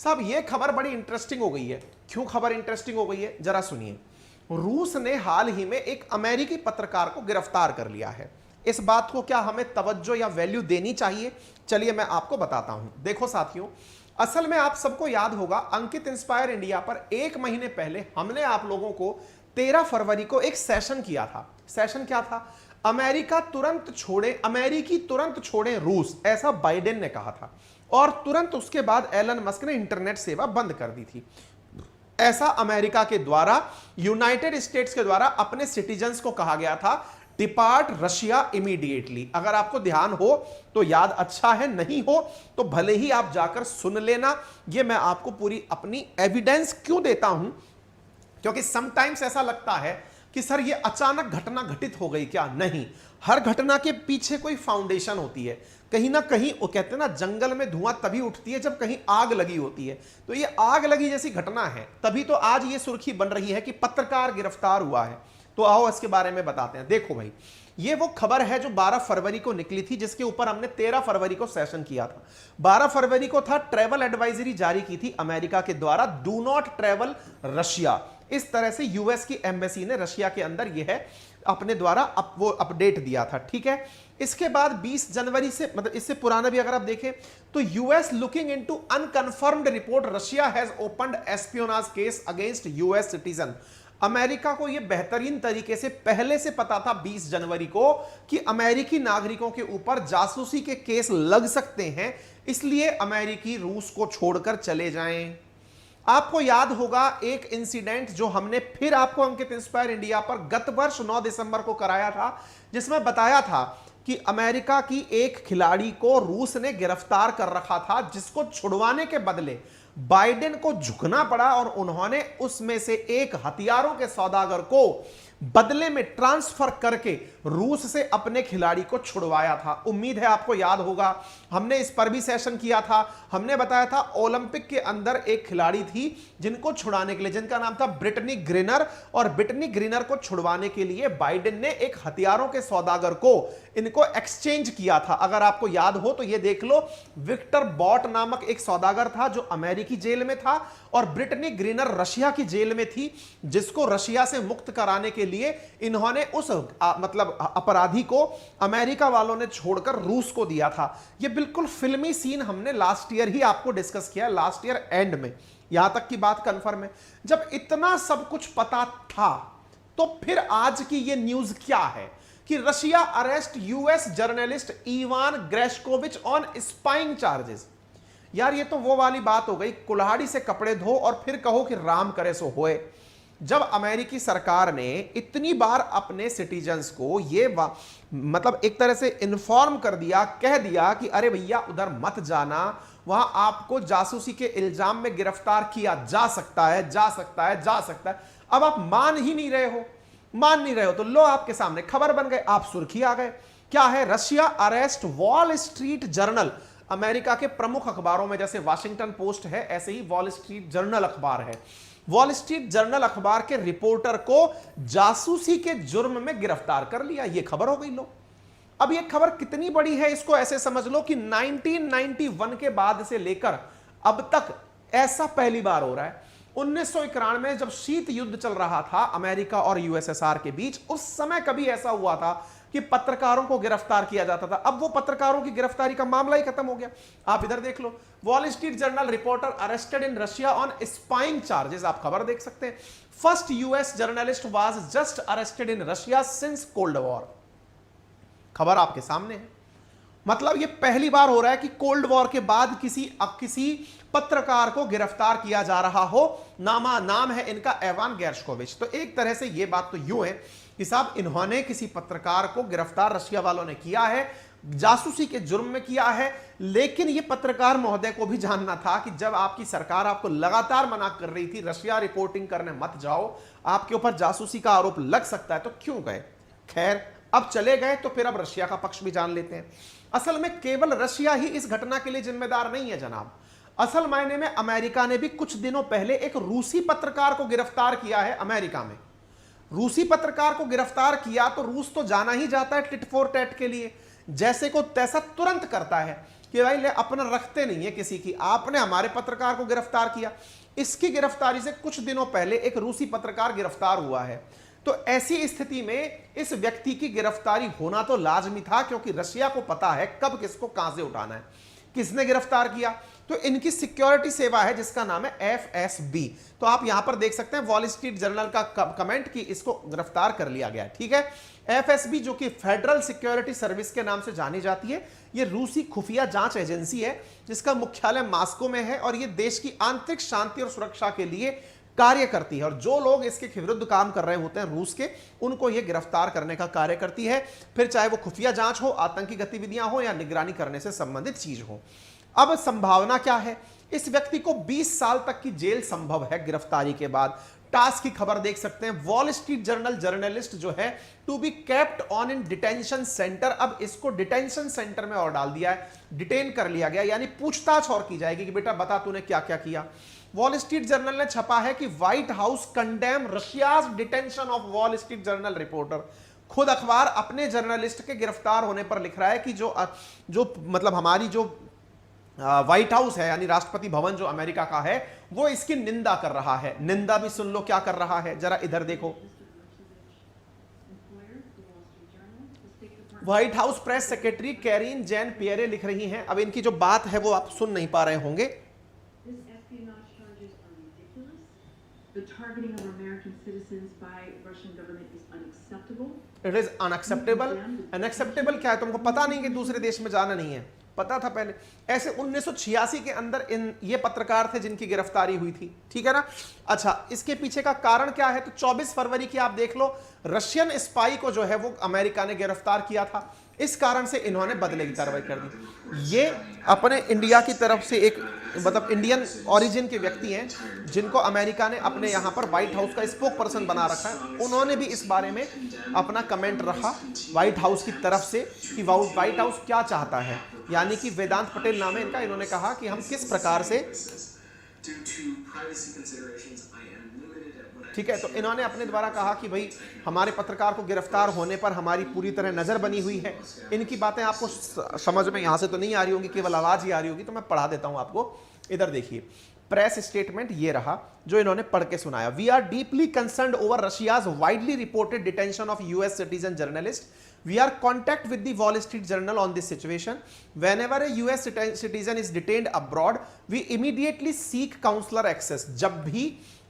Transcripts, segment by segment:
साहब ये खबर बड़ी इंटरेस्टिंग हो गई है। क्यों खबर इंटरेस्टिंग हो गई है जरा सुनिए। रूस ने हाल ही में एक अमेरिकी पत्रकार को गिरफ्तार कर लिया है। इस बात को क्या हमें तवज्जो या वैल्यू देनी चाहिए? चलिए मैं आपको बताता हूं। देखो साथियों, असल में आप सबको याद होगा अंकित इंस्पायर इंडिया पर एक महीने पहले हमने आप लोगों को 13 फरवरी को एक सेशन किया था। सेशन क्या था? अमेरिकी तुरंत छोड़े रूस, ऐसा बाइडेन ने कहा था। और तुरंत उसके बाद एलन मस्क ने इंटरनेट सेवा बंद कर दी थी। ऐसा अमेरिका के द्वारा, यूनाइटेड स्टेट्स के द्वारा अपने सिटीजन्स को कहा गया था, डिपार्ट रशिया इमीडिएटली। अगर आपको ध्यान हो तो याद अच्छा है, नहीं हो तो भले ही आप जाकर सुन लेना। ये मैं आपको पूरी अपनी एविडेंस क्यों देता हूं, क्योंकि समटाइम्स ऐसा लगता है कि सर ये अचानक घटना घटित हो गई क्या? नहीं, हर घटना के पीछे कोई फाउंडेशन होती है। कहीं ना कहीं वो कहते हैं ना, जंगल में धुआं तभी उठती है जब कहीं आग लगी होती है। तो ये आग लगी जैसी घटना है, तभी तो आज ये सुर्खी बन रही है कि पत्रकार गिरफ्तार हुआ है। तो आओ इसके बारे में बताते हैं। देखो भाई, ये वो खबर है जो 12 फरवरी को निकली थी, जिसके ऊपर हमने 13 फरवरी को सेशन किया था। 12 फरवरी को था ट्रैवल एडवाइजरी जारी की थी अमेरिका के द्वारा, डू नॉट ट्रैवल रशिया। इस तरह से यूएस की एम्बेसी ने रशिया के अंदर यह है अपने द्वारा वो अपडेट दिया था। ठीक है, इसके बाद 20 जनवरी से, मतलब इससे पुराना भी अगर आप देखें तो US looking into unconfirmed report Russia has opened espionage case against US citizen. America को यह बेहतरीन तरीके से पहले से पता था 20 जनवरी को कि अमेरिकी नागरिकों के ऊपर जासूसी के केस लग सकते हैं, इसलिए अमेरिकी रूस को छोड़कर चले जाएं। आपको याद होगा एक इंसिडेंट जो हमने फिर आपको अंकित इंस्पायर इंडिया पर गत वर्ष 9 दिसंबर को कराया था, जिसमें बताया था कि अमेरिका की एक खिलाड़ी को रूस ने गिरफ्तार कर रखा था, जिसको छुड़वाने के बदले बाइडेन को झुकना पड़ा और उन्होंने उसमें से एक हथियारों के सौदागर को बदले में ट्रांसफर करके रूस से अपने खिलाड़ी को छुड़वाया था। उम्मीद है आपको याद होगा, हमने इस पर भी सेशन किया था। हमने बताया था ओलंपिक के अंदर एक खिलाड़ी थी जिनको छुड़ाने के लिए, जिनका नाम था ब्रिटनी ग्रिनर, और ब्रिटनी ग्रिनर को छुड़वाने के लिए बाइडेन ने एक हथियारों के सौदागर को इनको एक्सचेंज किया था। अगर आपको याद हो तो ये देख लो, विक्टर बॉट नामक एक सौदागर था जो अमेरिकी जेल में था, और ब्रिटनी ग्रिनर रशिया की जेल में थी, जिसको रशिया से मुक्त कराने के लिए इन्होंने उस मतलब अपराधी को अमेरिका वालों ने छोड़कर रूस को दिया था। यह बिल्कुल फिल्मी सीन हमने लास्ट ईयर ही आपको डिस्कस किया, लास्ट ईयर एंड में। यहां तक की बात कंफर्म है। जब इतना सब कुछ पता था तो फिर आज की यह न्यूज क्या है कि Russia arrest US journalist Ivan Gershkovich on spying charges. यार ये तो वो वाली बात हो गई, कुल्हाड़ी से कपड़े धो और फिर कहो कि राम करे सो होए। जब अमेरिकी सरकार ने इतनी बार अपने सिटीजन्स को ये मतलब एक तरह से इन्फॉर्म कर दिया, कह दिया कि अरे भैया उधर मत जाना, वहां आपको जासूसी के इल्जाम में गिरफ्तार किया जा सकता है, जा सकता है, जा सकता है। अब आप मान ही नहीं रहे हो, मान नहीं रहे हो, तो लो आपके सामने खबर बन गए, आप सुर्खी आ गए। क्या है? Russia arrest wall Street journal. America के प्रमुख अखबारों में जैसे वाशिंगटन पोस्ट है, ऐसे ही वॉल स्ट्रीट जर्नल अखबार है। वॉल स्ट्रीट जर्नल अखबार के रिपोर्टर को जासूसी के जुर्म में गिरफ्तार कर लिया। यह खबर हो गई। लो, अब यह खबर कितनी बड़ी है इसको ऐसे समझ लो कि 1991 के बाद से लेकर अब तक ऐसा पहली बार हो रहा है। 1991 में जब शीत युद्ध चल रहा था अमेरिका और यूएसएसआर के बीच, उस समय कभी ऐसा हुआ था कि पत्रकारों को गिरफ्तार किया जाता था। अब वो पत्रकारों की गिरफ्तारी का मामला ही खत्म हो गया। आप इधर देख लो, Wall Street Journal reporter arrested in Russia on spying charges. आप खबर देख सकते हैं, first US journalist was just arrested in Russia since Cold War. खबर आपके सामने है। मतलब ये पहली बार हो रहा है कि कोल्ड वॉर के बाद किसी पत्रकार को गिरफ्तार किया जा रहा हो। नाम है इनका इवान ग्रेशकोविच। तो एक तरह से ये बात तो यूं है कि साहब इन्होंने किसी पत्रकार को गिरफ्तार रशिया वालों ने किया है, जासूसी के जुर्म में किया है। लेकिन ये पत्रकार महोदय को भी जानना था कि जब आपकी सरकार आपको लगातार मना कर रही थी रशिया रिपोर्टिंग करने मत जाओ, आपके ऊपर जासूसी का आरोप लग सकता है, तो क्यों गए? खैर, अब चले गए तो फिर अब रशिया का पक्ष भी जान लेते हैं। असल में केवल रशिया ही इस घटना के लिए जिम्मेदार नहीं है जनाब। असल मायने में अमेरिका ने भी कुछ दिनों पहले एक रूसी पत्रकार को गिरफ्तार किया है। अमेरिका में रूसी पत्रकार को गिरफ्तार किया तो रूस तो जाना ही जाता है टिट फॉर टैट के लिए, जैसे को तैसा तुरंत करता है। कि भाई ले अपना रखते नहीं है किसी की, आपने हमारे पत्रकार को गिरफ्तार किया। इसकी गिरफ्तारी से कुछ दिनों पहले एक रूसी पत्रकार गिरफ्तार हुआ है। तो ऐसी स्थिति में इस व्यक्ति की गिरफ्तारी होना तो लाजमी था, क्योंकि रशिया को पता है कब किसको कहां से उठाना है। किसने गिरफ्तार किया? तो इनकी सिक्योरिटी सेवा है जिसका नाम है एफएसबी। तो आप यहां पर देख सकते हैं वॉल स्ट्रीट जर्नल का कमेंट कि इसको गिरफ्तार कर लिया गया। ठीक है, एफएसबी जो कि फेडरल सिक्योरिटी सर्विस के नाम से जानी जाती है, यह रूसी खुफिया जांच एजेंसी है जिसका मुख्यालय मॉस्को में है और यह देश की आंतरिक शांति और सुरक्षा के लिए कार्य करती है। और जो लोग इसके विरुद्ध काम कर रहे होते हैं रूस के, उनको यह गिरफ्तार करने का कार्य करती है, फिर चाहे वो खुफिया जांच हो, आतंकी गतिविधियां हो या निगरानी करने से संबंधित चीज हो। अब संभावना क्या है? इस व्यक्ति को 20 साल तक की जेल संभव है गिरफ्तारी के बाद। टास्क की खबर देख सकते हैं, वॉल स्ट्रीट जर्नल जर्नलिस्ट जो है to be kept on in detention centre. अब इसको डिटेंशन सेंटर में और डाल दिया है, डिटेन कर लिया गया, यानी पूछताछ और की जाएगी कि बेटा बता तूने क्या क्या किया। वॉल स्ट्रीट जर्नल ने छपा है कि white house condemn Russia's detention of wall Street Journal reporter. खुद अखबार अपने जर्नलिस्ट के गिरफ्तार होने पर लिख रहा है कि जो मतलब हमारी जो व्हाइट हाउस है यानी राष्ट्रपति भवन जो अमेरिका का है, वो इसकी निंदा कर रहा है। निंदा भी सुन लो क्या कर रहा है, जरा इधर देखो। White House press secretary Karine Jean Pierre लिख रही हैं। अब इनकी जो बात है वो आप सुन नहीं पा रहे होंगे। It is unacceptable. अनएक्सेप्टेबल क्या है? तुमको पता नहीं कि दूसरे देश में जाना नहीं है? पता था पहले। ऐसे 1986 के अंदर ये पत्रकार थे जिनकी गिरफ्तारी हुई थी। ठीक है ना? अच्छा, इसके पीछे का कारण क्या है? तो 24 फरवरी की आप देख लो, रशियन स्पाई को जो है वो अमेरिका ने गिरफ्तार किया था। इस कारण से इन्होंने बदले की कार्रवाई कर दी। ये अपने इंडिया की तरफ से एक मतलब इंडियन ओरिजिन के व्यक्ति हैं जिनको अमेरिका ने अपने यहाँ पर व्हाइट हाउस का स्पोक पर्सन बना रखा है। उन्होंने भी इस बारे में अपना कमेंट रखा व्हाइट हाउस की तरफ से कि व्हाइट हाउस क्या चाहता है, यानी कि वेदांत पटेल नाम है इनका। इन्होंने कहा कि हम किस प्रकार से, ठीक है, तो इन्होंने अपने द्वारा कहा कि भाई हमारे पत्रकार को गिरफ्तार होने पर हमारी पूरी तरह नजर बनी हुई है। इनकी बातें आपको समझ में यहां से तो नहीं आ रही होंगी, केवल आवाज ही आ रही होगी, तो मैं पढ़ा देता हूं आपको। इधर देखिए, प्रेस स्टेटमेंट ये रहा जो इन्होंने पढ़ के सुनाया। We are deeply concerned over Russia's widely reported detention of US citizen journalist. We are contact with the Wall Street Journal on this situation. Whenever a US citizen is detained abroad, we immediately seek consular access. जब भी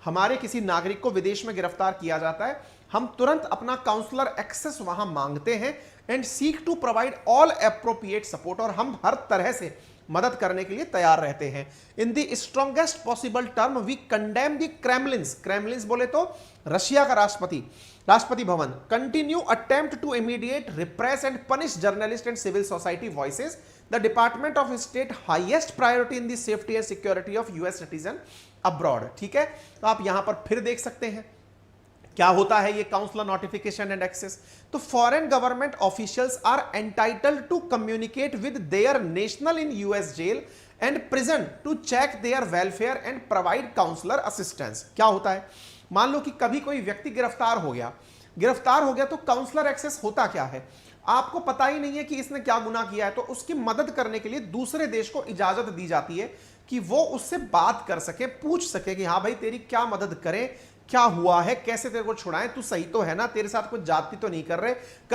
हमारे किसी नागरिक को विदेश में गिरफ्तार किया जाता है, हम तुरंत अपना काउंसलर एक्सेस वहां मांगते हैं and seek to provide all appropriate support, और हम हर तरह से मदद करने के लिए तैयार रहते हैं। In the strongest possible term we condemn the Kremlin's, Kremlin's बोले तो रशिया का राष्ट्रपति भवन, continue attempt to immediate repress and punish journalist and civil society voices. The Department of State highest priority in the safety and security of US citizen abroad. ठीक है, तो आप यहां पर फिर देख सकते हैं क्या होता है ये काउंसलर नोटिफिकेशन एंड एक्सेस. तो foreign government officials are entitled to communicate with their national in US jail and prison to check their welfare and provide consular assistance. क्या होता है, मान लो कि कभी कोई व्यक्ति गिरफ्तार हो गया तो काउंसलर एक्सेस होता क्या है, आपको पता ही नहीं है कि इसने क्या गुनाह किया है, तो उसकी मदद करने के लिए दूसरे देश को इजाजत दी जाती है कि वो उससे बात कर सके, पूछ सके कि हाँ भाई तेरी क्या मदद करें, क्या हुआ है, कैसे तेरे को छुड़ाएं, तू सही तो है ना, तेरे साथ कुछ जाति तो नहीं कर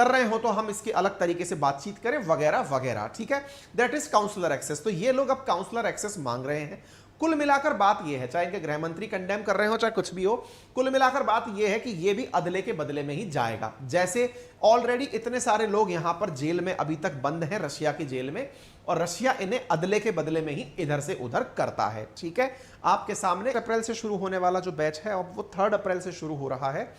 रहे हो तो हम इसकी अलग तरीके से बातचीत करें वगैरह वगैरह. ठीक है, दैट इज काउंसलर एक्सेस. तो ये लोग अब काउंसलर एक्सेस मांग रहे हैं. कुल मिलाकर बात यह है, चाहे इनके गृह मंत्री कंडेम कर रहे हो चाहे कुछ भी हो, कुल मिलाकर बात यह है कि यह भी अदले के बदले में ही जाएगा. जैसे ऑलरेडी इतने सारे लोग यहां पर जेल में अभी तक बंद हैं रशिया की जेल में, और रशिया इन्हें अदले के बदले में ही इधर से उधर करता है. ठीक है, आपके सामने अप्रैल से शुरू होने वाला जो बैच है अब वो 3 अप्रैल से शुरू हो रहा है.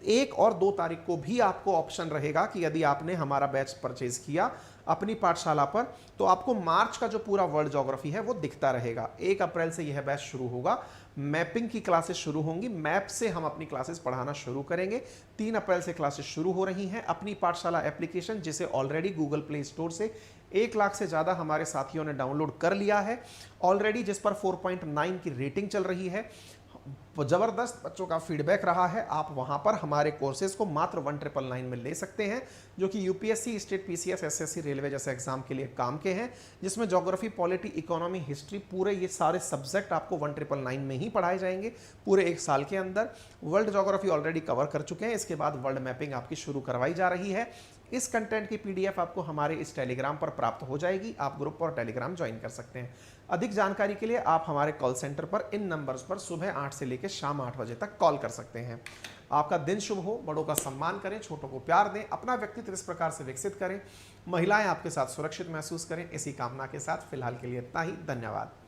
1 और 2 तारीख को भी आपको ऑप्शन रहेगा कि यदि आपने हमारा बैच परचेज किया अपनी पाठशाला पर तो आपको मार्च का जो पूरा वर्ल्ड ज्योग्राफी है वो दिखता रहेगा. 1 अप्रैल से यह बैच शुरू होगा. मैपिंग की क्लासेस शुरू होंगी, मैप से हम अपनी क्लासेस पढ़ाना शुरू करेंगे. 3 अप्रैल से क्लासेस शुरू हो रही हैं. अपनी पाठशाला एप्लीकेशन जिसे ऑलरेडी गूगल प्ले स्टोर से 1 लाख से ज़्यादा हमारे साथियों ने डाउनलोड कर लिया है ऑलरेडी, जिस पर 4.9 की रेटिंग चल रही है. ज़बरदस्त बच्चों का फीडबैक रहा है। आप वहाँ पर हमारे कोर्सेज़ को मात्र 1999 में ले सकते हैं, जो कि UPSC, state PCS, SSC, railway जैसे एग्जाम के लिए काम के हैं, जिसमें ज्योग्राफी, पॉलिटी, इकोनॉमी, हिस्ट्री, पूरे ये सारे सब्जेक्ट आपको 1999 में ही पढ़ाए जाएंगे पूरे एक साल के अंदर। वर्ल्ड ज्योग्राफी ऑलरेडी कवर कर चुके हैं, इसके बाद वर्ल्ड मैपिंग आपकी शुरू करवाई जा रही है। इस कंटेंट की पीडीएफ आपको हमारे इस टेलीग्राम पर प्राप्त हो जाएगी। आप ग्रुप और टेलीग्राम ज्वाइन कर सकते हैं। अधिक जानकारी के लिए आप हमारे कॉल सेंटर पर इन नंबर्स पर सुबह 8 से लेकर शाम 8 बजे तक कॉल कर सकते हैं। आपका दिन शुभ हो, बड़ों का सम्मान करें, छोटों को प्यार दें, अपना व्यक्तित्व इस प्रकार से विकसित करें, महिलाएं आपके साथ सुरक्षित महसूस करें, इसी कामना के साथ फिलहाल के लिए इतना ही। धन्यवाद।